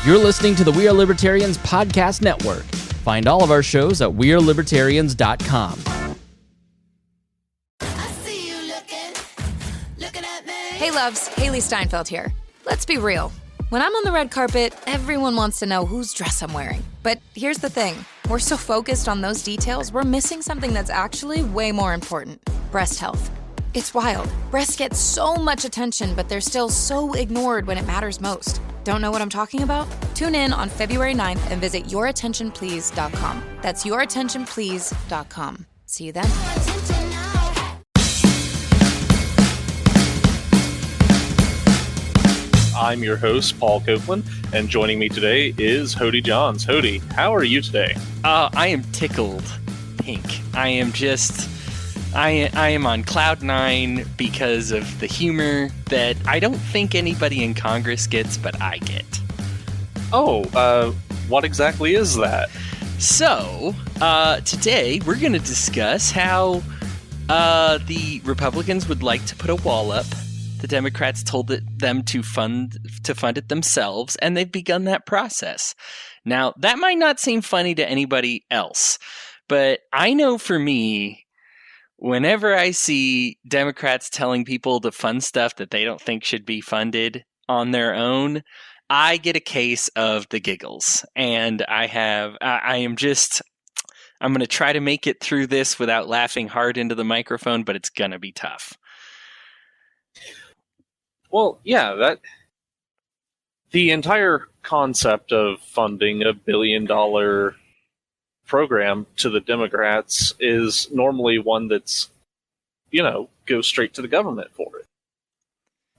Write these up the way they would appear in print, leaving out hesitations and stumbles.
You're listening to the We Are Libertarians Podcast Network. Find all of our shows at wearelibertarians.com. Hey loves, Haley Steinfeld here. Let's be real. When I'm on the red carpet, everyone wants to know whose dress I'm wearing. But here's the thing. We're so focused on those details, we're missing something that's actually way more important. Breast health. It's wild. Breasts get so much attention, but they're still so ignored when it matters most. Don't know what I'm talking about? Tune in on February 9th and visit yourattentionplease.com. That's yourattentionplease.com. See you then. I'm your host, Paul Copeland, and joining me today is Hodey Johns. Hodey, how are you today? I am tickled pink. I am on cloud nine because of the humor that I don't think anybody in Congress gets, but I get. Oh, what exactly is that? So, today we're going to discuss how the Republicans would like to put a wall up. The Democrats told them to fund it themselves, and they've begun that process. Now, that might not seem funny to anybody else, but I know for me, whenever I see Democrats telling people to fund stuff that they don't think should be funded on their own, I get a case of the giggles. And I'm going to try to make it through this without laughing hard into the microphone, but it's going to be tough. Well, yeah, the entire concept of funding a $1 billion program to the Democrats is normally one that's, goes straight to the government for it.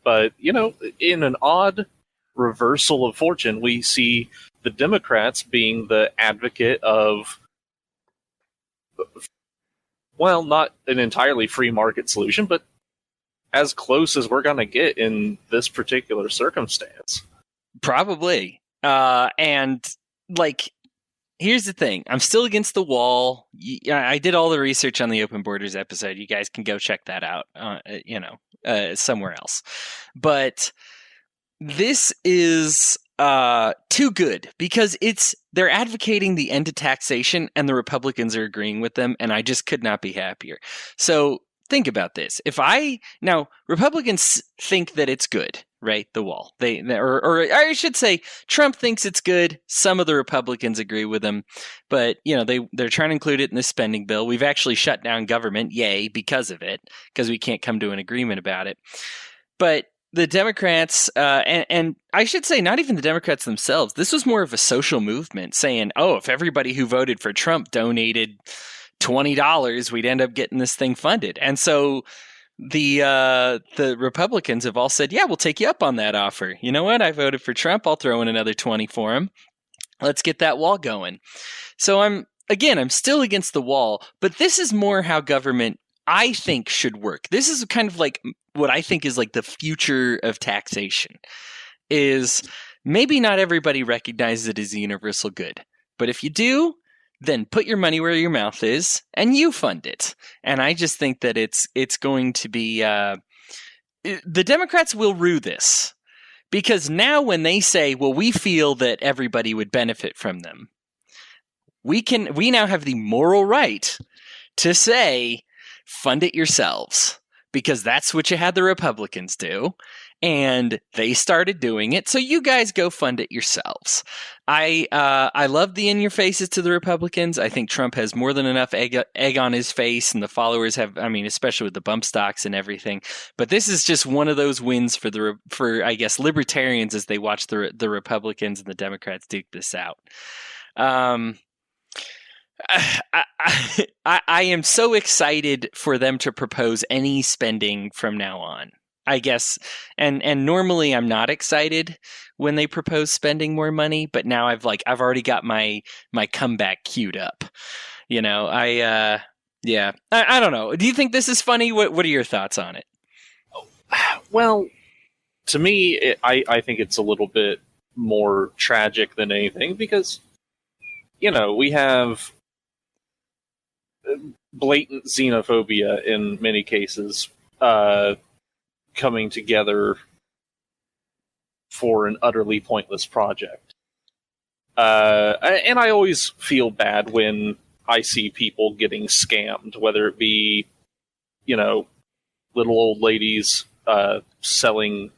But, in an odd reversal of fortune, we see the Democrats being the advocate of, well, not an entirely free market solution, but as close as we're going to get in this particular circumstance. Probably. Here's the thing. I'm still against the wall. I did all the research on the Open Borders episode. You guys can go check that out, somewhere else. But this is too good because they're advocating the end of taxation and the Republicans are agreeing with them, and I just could not be happier. So think about this. Republicans think that it's good, right? The wall. Or I should say, Trump thinks it's good. Some of the Republicans agree with him, but they're trying to include it in the spending bill. We've actually shut down government, yay, because of it, because we can't come to an agreement about it. But the Democrats, and I should say, not even the Democrats themselves. This was more of a social movement saying, "Oh, if everybody who voted for Trump donated $20, we'd end up getting this thing funded." And so the Republicans have all said, "Yeah, we'll take you up on that offer. You know what? I voted for Trump. I'll throw in another 20 for him. Let's get that wall going." So I'm still against the wall, but this is more how government, I think, should work. This is kind of like what I think is like the future of taxation is maybe not everybody recognizes it as a universal good, but if you do, then put your money where your mouth is and you fund it. And I just think that it's going to be the Democrats will rue this because now when they say, well, we feel that everybody would benefit from them, we now have the moral right to say, fund it yourselves, because that's what you had the Republicans do. And they started doing it, so you guys go fund it yourselves. I love the in your faces to the Republicans. I think Trump has more than enough egg on his face, and the followers have. I mean, especially with the bump stocks and everything. But this is just one of those wins for I guess libertarians as they watch the Republicans and the Democrats duke this out. I am so excited for them to propose any spending from now on. I guess, and normally I'm not excited when they propose spending more money, but now I've already got my comeback queued up. I don't know. Do you think this is funny? What are your thoughts on it? Well, to me, I think it's a little bit more tragic than anything because, we have blatant xenophobia in many cases coming together for an utterly pointless project. And I always feel bad when I see people getting scammed, whether it be, little old ladies selling,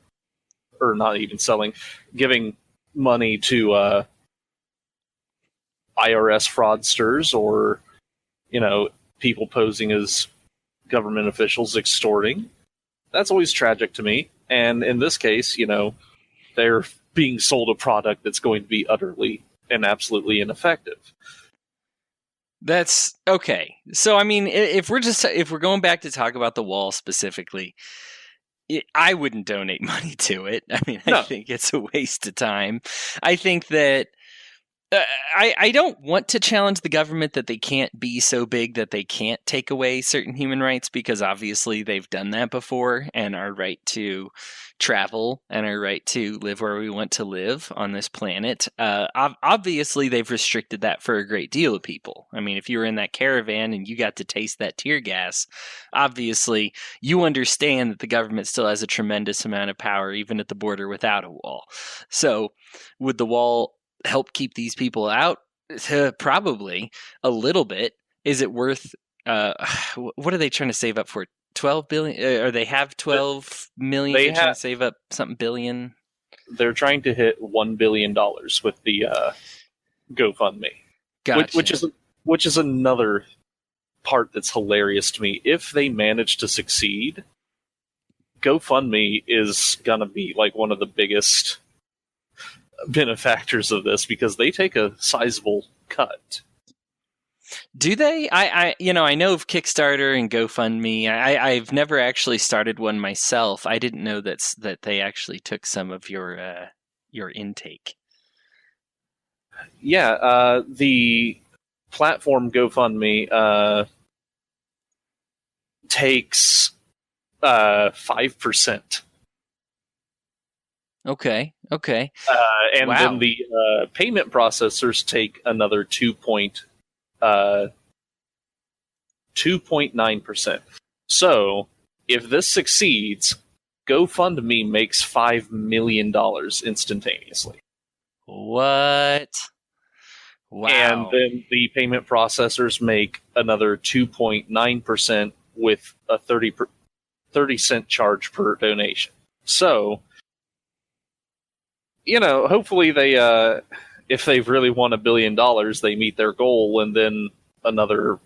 or not even selling, giving money to IRS fraudsters, or, people posing as government officials extorting. That's always tragic to me. And in this case, they're being sold a product that's going to be utterly and absolutely ineffective. That's okay. So, I mean, if we're going back to talk about the wall specifically, I wouldn't donate money to it. I mean, I think it's a waste of time. I think that I don't want to challenge the government that they can't be so big that they can't take away certain human rights, because obviously they've done that before, and our right to travel and our right to live where we want to live on this planet. Obviously, they've restricted that for a great deal of people. I mean, if you were in that caravan and you got to taste that tear gas, obviously you understand that the government still has a tremendous amount of power, even at the border without a wall. So would the wall help keep these people out? Probably a little bit. Is it worth what are they trying to save up for? 12 billion, or they have 12 million? They're trying to save up something billion. They're trying to hit $1 billion with the GoFundMe. Gotcha. Which is another part that's hilarious to me. If they manage to succeed, GoFundMe is gonna be like one of the biggest benefactors of this, because they take a sizable cut. Do they? I know of Kickstarter and GoFundMe. I've never actually started one myself. I didn't know that they actually took some of your intake. Yeah, the platform GoFundMe takes 5%. Okay. And wow. Then the payment processors take another 2.9%. So, if this succeeds, GoFundMe makes $5 million instantaneously. What? Wow. And then the payment processors make another 2.9% with a 30-cent charge per donation. So, hopefully they, if they've really won $1 billion, they meet their goal, and then another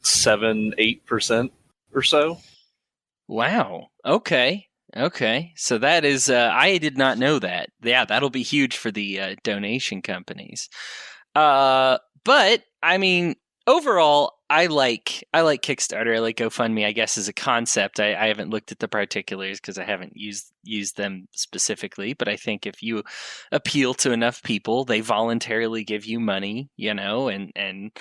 7-8% or so. Wow. Okay. So that is, I did not know that. Yeah, that'll be huge for the donation companies. But I mean, overall, I like Kickstarter. I like GoFundMe, I guess, as a concept. I haven't looked at the particulars because I haven't used them specifically. But I think if you appeal to enough people, they voluntarily give you money, and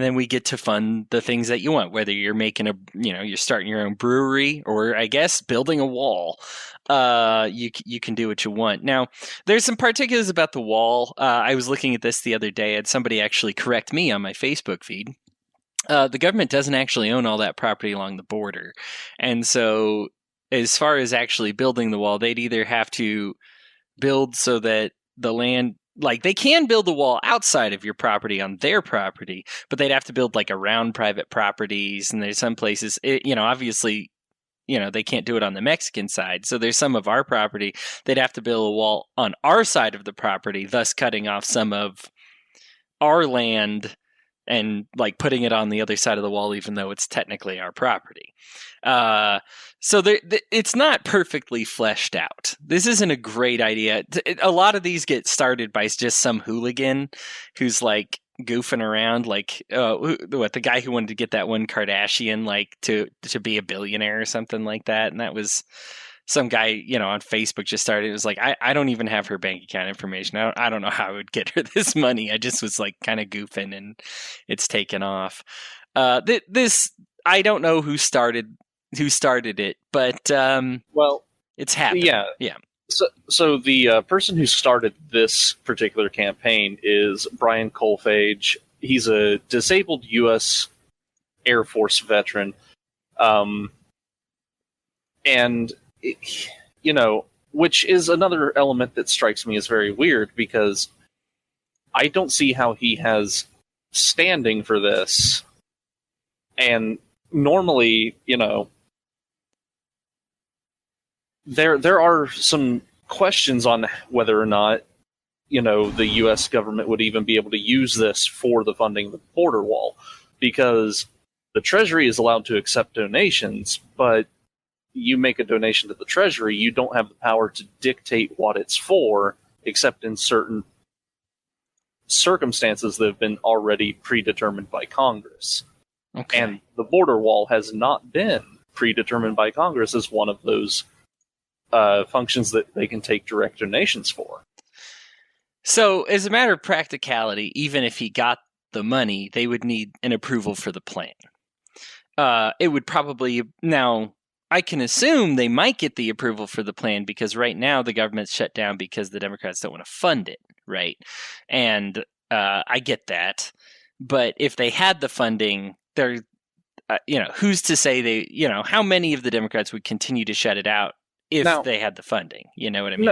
then we get to fund the things that you want, whether you're making you're starting your own brewery, or I guess building a wall. You can do what you want. Now, there's some particulars about the wall. I was looking at this the other day, and somebody actually correct me on my Facebook feed. The government doesn't actually own all that property along the border. And so as far as actually building the wall, they'd either have to build so that the land, like they can build a wall outside of your property on their property, but they'd have to build like around private properties. And there's some places, obviously, they can't do it on the Mexican side. So there's some of our property, they'd have to build a wall on our side of the property, thus cutting off some of our land and like putting it on the other side of the wall, even though it's technically our property. So it's not perfectly fleshed out. This isn't a great idea. A lot of these get started by just some hooligan who's like goofing around, like the guy who wanted to get that one Kardashian like to be a billionaire or something like that, and that was some guy on Facebook just started. It was like, I don't even have her bank account information. I don't know how I would get her this money. I just was like kind of goofing, and it's taken off. This I don't know who started it, but well, it's happened. Yeah. So the person who started this particular campaign is Brian Colfage. He's a disabled U.S. Air Force veteran, and which is another element that strikes me as very weird, because I don't see how he has standing for this. And normally, there are some questions on whether or not, the U.S. government would even be able to use this for the funding of the border wall, because the Treasury is allowed to accept donations, but you make a donation to the Treasury, you don't have the power to dictate what it's for, except in certain circumstances that have been already predetermined by Congress. Okay. And the border wall has not been predetermined by Congress as one of those functions that they can take direct donations for. So, as a matter of practicality, even if he got the money, they would need an approval for the plan. It would probably... Now, I can assume they might get the approval for the plan because right now the government's shut down because the Democrats don't want to fund it, right? And I get that. But if they had the funding, they're... who's to say they... how many of the Democrats would continue to shut it out if they had the funding? You know what I mean?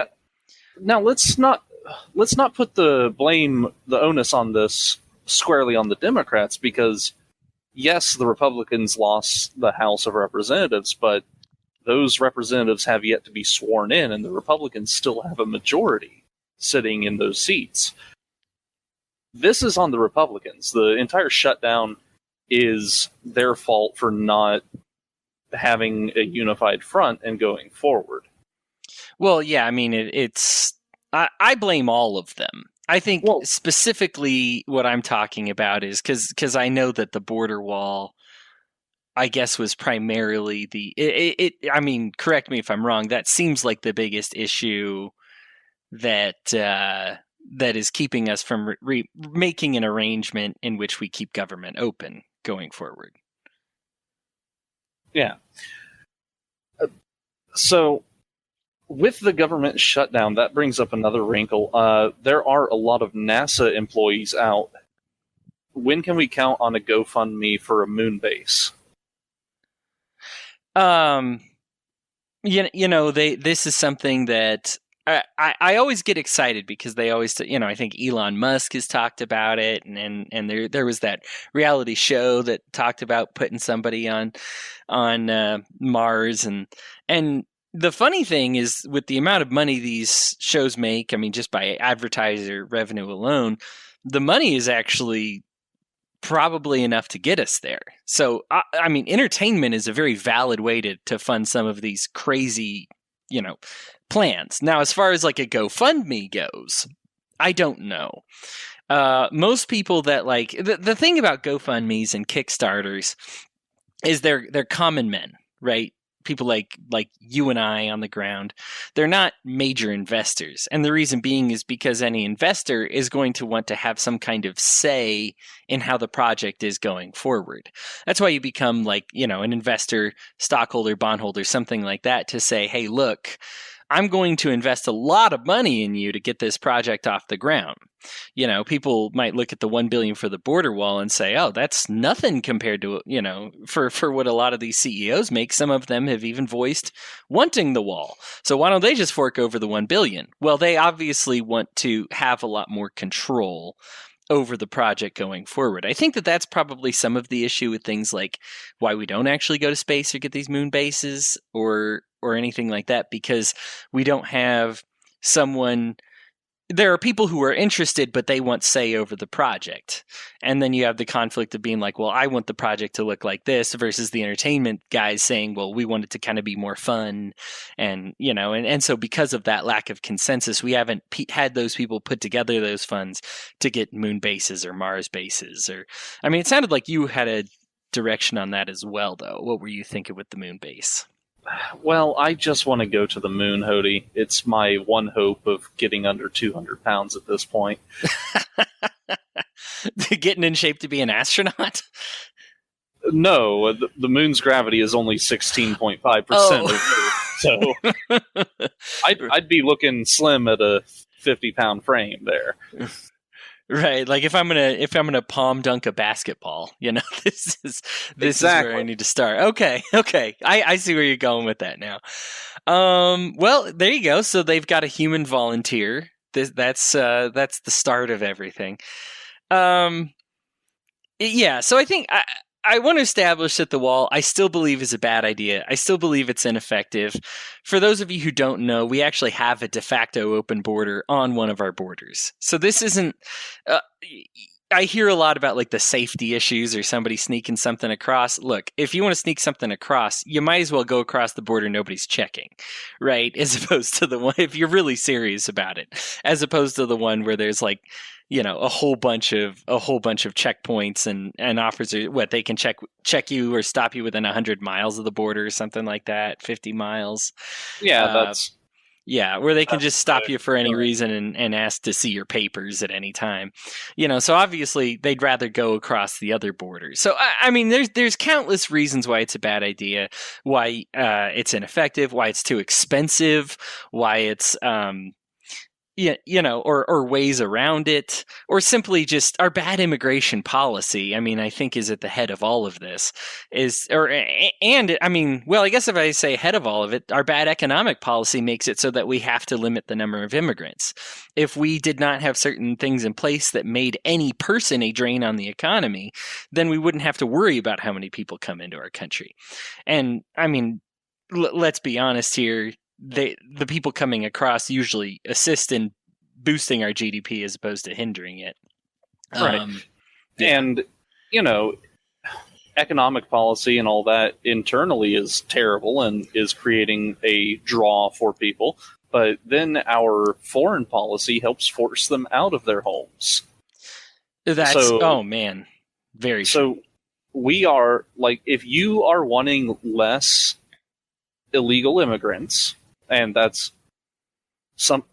Now, let's not put the onus on this squarely on the Democrats, because yes, the Republicans lost the House of Representatives, but those representatives have yet to be sworn in, and the Republicans still have a majority sitting in those seats. This is on the Republicans. The entire shutdown is their fault for not having a unified front and going forward. Well, yeah, I mean, it's... I blame all of them. I think specifically what I'm talking about is because I know that the border wall, I guess, was primarily I mean, correct me if I'm wrong, that seems like the biggest issue that is keeping us from making an arrangement in which we keep government open going forward. Yeah. So... with the government shutdown, that brings up another wrinkle. There are a lot of NASA employees out. When can we count on a GoFundMe for a moon base? This is something that I always get excited because they always, I think Elon Musk has talked about it, and there was that reality show that talked about putting somebody on Mars, and the funny thing is, with the amount of money these shows make, I mean, just by advertiser revenue alone, the money is actually probably enough to get us there. So, I mean, entertainment is a very valid way to fund some of these crazy, plans. Now, as far as like a GoFundMe goes, I don't know. Most people that the thing about GoFundMes and Kickstarters is they're common men, right? People like you and I on the ground. They're not major investors. And the reason being is because any investor is going to want to have some kind of say in how the project is going forward. That's why you become an investor, stockholder, bondholder, something like that, to say, hey, look, I'm going to invest a lot of money in you to get this project off the ground. People might look at the $1 billion for the border wall and say, oh, that's nothing compared to, for what a lot of these CEOs make. Some of them have even voiced wanting the wall. So why don't they just fork over the $1 billion? Well, they obviously want to have a lot more control over the project going forward. I think that that's probably some of the issue with things like why we don't actually go to space or get these moon bases or anything like that, because we don't have someone... There are people who are interested, but they want say over the project. And then you have the conflict of being like, well, I want the project to look like this, versus the entertainment guys saying, well, we want it to kind of be more fun. And, and so because of that lack of consensus, we haven't had those people put together those funds to get moon bases or Mars bases. It sounded like you had a direction on that as well, though. What were you thinking with the moon base? Well, I just want to go to the moon, Hodey. It's my one hope of getting under 200 pounds at this point. Getting in shape to be an astronaut? No, the moon's gravity is only 16.5%. So I'd be looking slim at a 50-pound frame there. Right, like if I'm gonna palm dunk a basketball, this is Exactly. where I need to start. Okay, I see where you're going with that now. Well, there you go. So they've got a human volunteer. That's the start of everything. Yeah. So I think I want to establish that the wall I still believe is a bad idea. I still believe it's ineffective. For those of you who don't know, we actually have a de facto open border on one of our borders. So this isn't. I hear a lot about like the safety issues or somebody sneaking something across. Look, if you want to sneak something across, you might as well go across the border nobody's checking, right? As opposed to the one if you're really serious about it, as opposed to the one where there's like, a whole bunch of checkpoints and officers they can check you or stop you within 100 miles of the border or something like that, 50 miles. Yeah, that's Yeah, where they can just stop you for any reason and ask to see your papers at any time. So obviously they'd rather go across the other borders. So, I mean, there's countless reasons why it's a bad idea, why it's ineffective, why it's too expensive, why it's or ways around it, or simply just our bad immigration policy. I mean, I think is at the head of all of this. I guess if I say head of all of it, our bad economic policy makes it so that we have to limit the number of immigrants. If we did not have certain things in place that made any person a drain on the economy, then we wouldn't have to worry about how many people come into our country. And I mean, let's be honest here. The people coming across usually assist in boosting our GDP as opposed to hindering it. Right. And, economic policy and all that internally is terrible and is creating a draw for people. But then our foreign policy helps force them out of their homes. Oh, man. Very so true. We are, like, if you are wanting less illegal immigrants, and that's some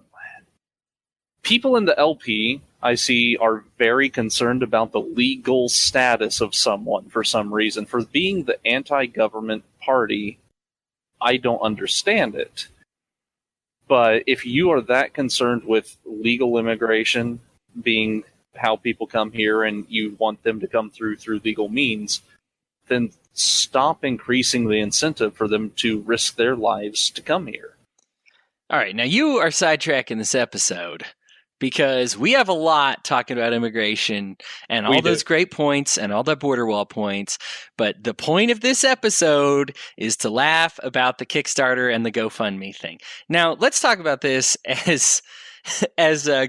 people in the LP I see are very concerned about the legal status of someone for some reason. For being the anti-government party, I don't understand it. But if you are that concerned with legal immigration being how people come here and you want them to come through legal means, then stop increasing the incentive for them to risk their lives to come here. All right, now you are sidetracking this episode because we have a lot talking about immigration and all those great points and all the border wall points. But the point of this episode is to laugh about the Kickstarter and the GoFundMe thing. Now, let's talk about this as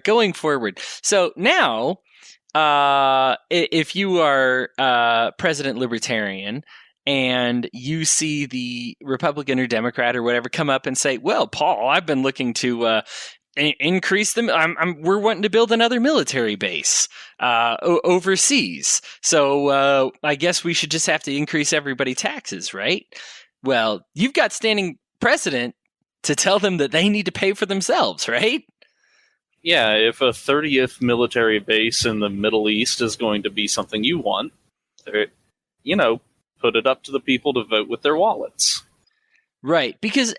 going forward. So now, if you are President Libertarian, and you see the Republican or Democrat or whatever come up and say, well, Paul, I've been looking to increase them. We're wanting to build another military base overseas. So I guess we should just have to increase everybody's taxes, right? Well, you've got standing precedent to tell them that they need to pay for themselves, right? Yeah, if a 30th military base in the Middle East is going to be something you want, put it up to the people to vote with their wallets. Right, because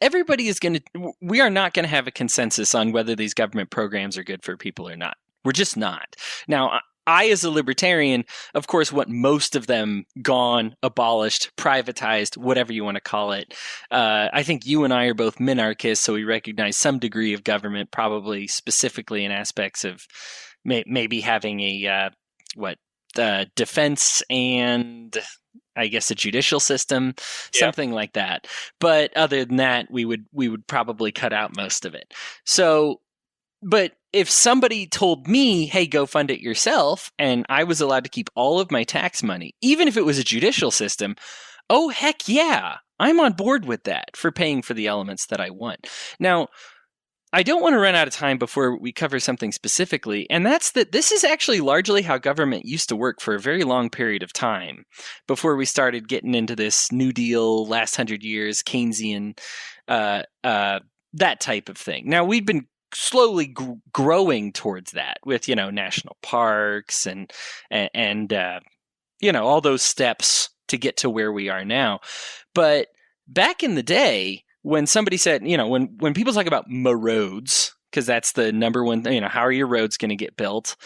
we are not going to have a consensus on whether these government programs are good for people or not. We're just not. Now, I, as a libertarian, of course, want most of them gone, abolished, privatized, whatever you want to call it. I think you and I are both minarchists, so we recognize some degree of government, probably specifically in aspects of maybe having a defense and I guess a judicial system, something like that. But other than that, we would probably cut out most of it. So, but if somebody told me, hey, go fund it yourself, and I was allowed to keep all of my tax money, even if it was a judicial system, oh, heck yeah, I'm on board with that for paying for the elements that I want. Now, I don't want to run out of time before we cover something specifically, and that's that this is actually largely how government used to work for a very long period of time before we started getting into this New Deal, last 100 years, Keynesian, that type of thing. Now, we've been slowly growing towards that with, national parks and all those steps to get to where we are now. But back in the day, when somebody said, when people talk about roads, because that's the number one thing, how are your roads going to get built?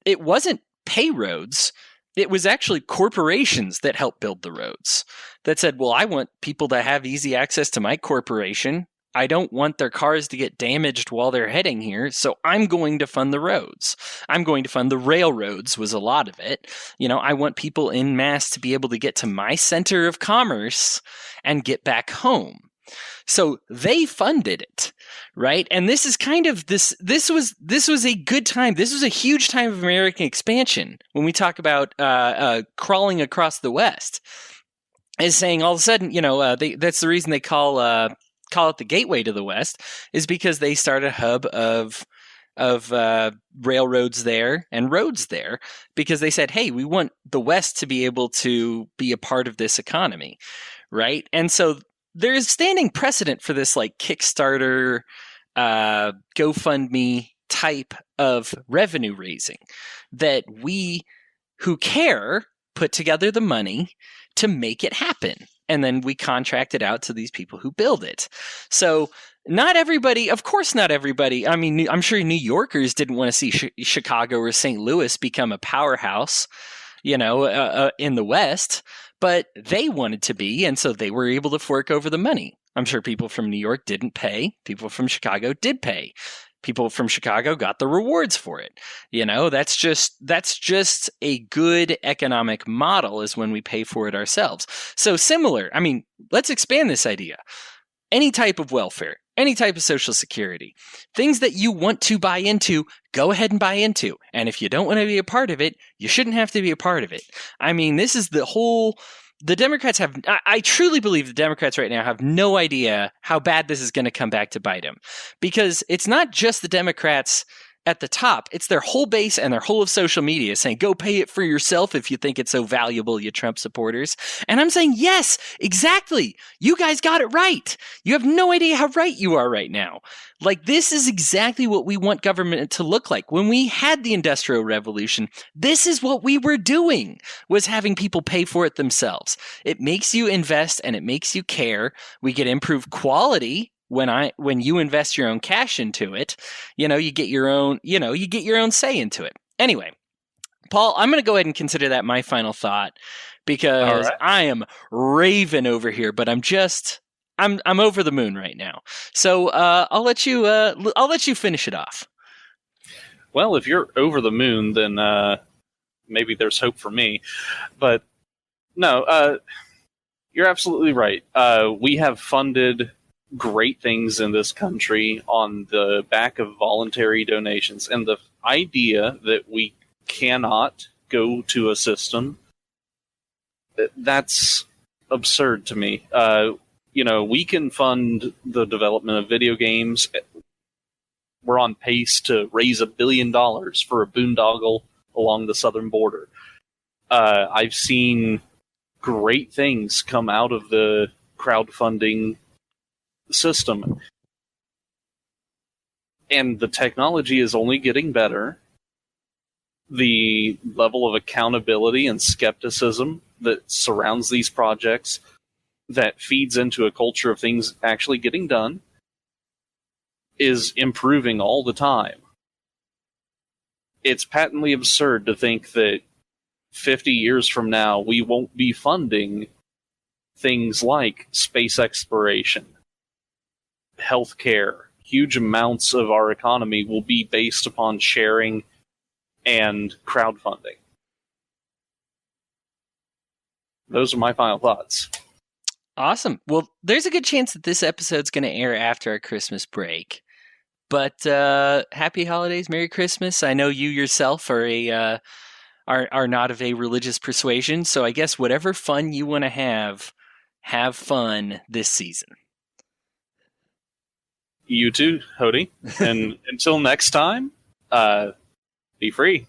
it wasn't pay roads. It was actually corporations that helped build the roads that said, well, I want people to have easy access to my corporation. I don't want their cars to get damaged while they're heading here, so I'm going to fund the roads. I'm going to fund the railroads was a lot of it. I want people en masse to be able to get to my center of commerce and get back home. So they funded it, right? And this is kind of this was a good time. This was a huge time of American expansion when we talk about crawling across the West. Is saying all of a sudden, that's the reason they call it the gateway to the West, is because they start a hub of railroads there and roads there, because they said, hey, we want the West to be able to be a part of this economy, right? And so there's standing precedent for this like Kickstarter, GoFundMe type of revenue raising that we who care put together the money to make it happen. And then we contract it out to these people who build it. So not everybody, of course not everybody. I mean, I'm sure New Yorkers didn't want to see Chicago or St. Louis become a powerhouse, in the West, but they wanted to be. And so they were able to fork over the money. I'm sure people from New York didn't pay. People from Chicago did pay. People from Chicago got the rewards for it. That's just a good economic model, is when we pay for it ourselves. So similar, I mean, let's expand this idea. Any type of welfare, any type of social security, things that you want to buy into, go ahead and buy into. And if you don't want to be a part of it, you shouldn't have to be a part of it. I mean, this is the Democrats I truly believe the Democrats right now have no idea how bad this is going to come back to bite them, because it's not just the Democrats at the top, it's their whole base and their whole of social media saying, go pay it for yourself if you think it's so valuable, you Trump supporters. And I'm saying, yes, exactly. You guys got it right. You have no idea how right you are right now. Like, this is exactly what we want government to look like. When we had the Industrial Revolution, this is what we were doing, was having people pay for it themselves. It makes you invest and it makes you care. We get improved quality when you invest your own cash into it. You get your own say into it. Anyway, Paul, I'm going to go ahead and consider that my final thought, because right. I am raving over here, but I'm over the moon right now. So I'll let you finish it off. Well, if you're over the moon, then maybe there's hope for me. But no, you're absolutely right. We have funded great things in this country on the back of voluntary donations, and the idea that we cannot go to a system, that's absurd to me. We can fund the development of video games. We're on pace to raise $1 billion for a boondoggle along the southern border. I've seen great things come out of the crowdfunding system, and the technology is only getting better. The level of accountability and skepticism that surrounds these projects, that feeds into a culture of things actually getting done, is improving all the time. It's patently absurd to think that 50 years from now we won't be funding things like space exploration, healthcare. Huge amounts of our economy will be based upon sharing and crowdfunding. Those are my final thoughts. Awesome. Well, there's a good chance that this episode's going to air after our Christmas break. But happy holidays, Merry Christmas. I know you yourself are are not of a religious persuasion, so I guess whatever fun you want to have fun this season. You too, Hodey. And until next time, be free.